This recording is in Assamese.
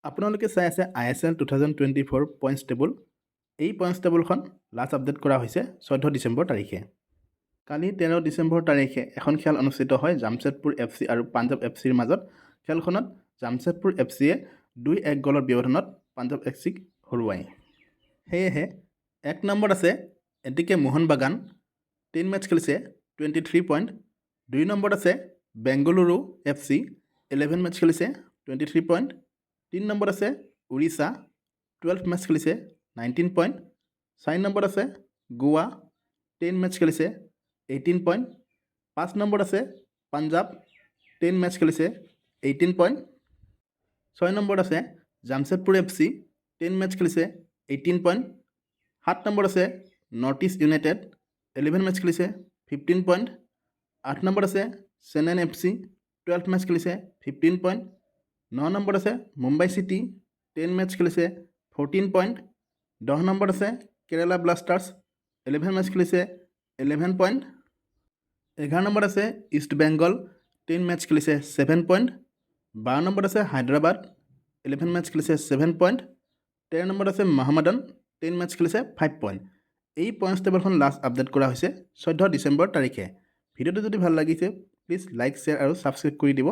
আপোনালোকে চাই আছে ISL 2024 পইণ্টছ টেবুল। এই পইণ্টছ টেবুলখন লাষ্ট আপডেট কৰা হৈছে 14 ডিচেম্বৰ তাৰিখে। কালি 13 ডিচেম্বৰ তাৰিখে এখন খেল অনুষ্ঠিত হয় জামছেদপুৰ FC আৰু পাঞ্জাৱ FCৰ মাজত। খেলখনত জামছেদপুৰ FCয়ে 2-1 গ'লৰ ব্যৱধানত পাঞ্জাৱ FCক হৰুৱায়। সেয়েহে 1 নম্বৰত আছে এটিকে মোহন বাগান, 10 মেচ খেলিছে 23 পইণ্ট। 2 নম্বৰত আছে বেংগালুৰু FC, 11 মেচ খেলিছে 23 পইণ্ট। 3 নম্বৰত আছে উৰিষ্যা, 12 মেচ খেলিছে 19 পইণ্ট। 4 নম্বৰত আছে গোৱা, 10 মেচ খেলিছে 18 পইণ্ট। 5 নম্বৰত আছে পাঞ্জাৱ, 10 মেচ খেলিছে 18 পইণ্ট। 6 নম্বৰত আছে জামছেদপুৰ FC, 10 মেচ খেলিছে 18 পইণ্ট। 7 নম্বৰত আছে নৰ্থ ইষ্ট ইউনাইটেড, 11 মেচ খেলিছে 15 পইণ্ট। 8 নম্বৰত আছে চেন্নাইন FC, 12 মেচ খেলিছে 15 পইণ্ট। 9 নম্বৰত আছে মুম্বাই চিটি, 10 মেচ খেলিছে 14 পইণ্ট। 10 নম্বৰত আছে কেৰালা ব্লাষ্টাৰ্ছ, 11 মেচ খেলিছে 11 পইণ্ট। 11 নম্বৰত আছে ইষ্ট বেংগল, 10 মেচ খেলিছে 7 পইণ্ট। 12 নম্বৰত আছে হায়দৰাবাদ, 11 মেচ খেলিছে 7 পইণ্ট। 13 নম্বৰত আছে মহম্মদান, 10 মেচ খেলিছে 5 পইণ্ট। এই পইণ্টছ টেবুলখন লাষ্ট আপডেট কৰা হৈছে 14 ডিচেম্বৰ তাৰিখে। ভিডিঅ'টো যদি ভাল লাগিছে প্লিজ লাইক, শ্বেয়াৰ আৰু ছাবস্ক্ৰাইব কৰি দিব।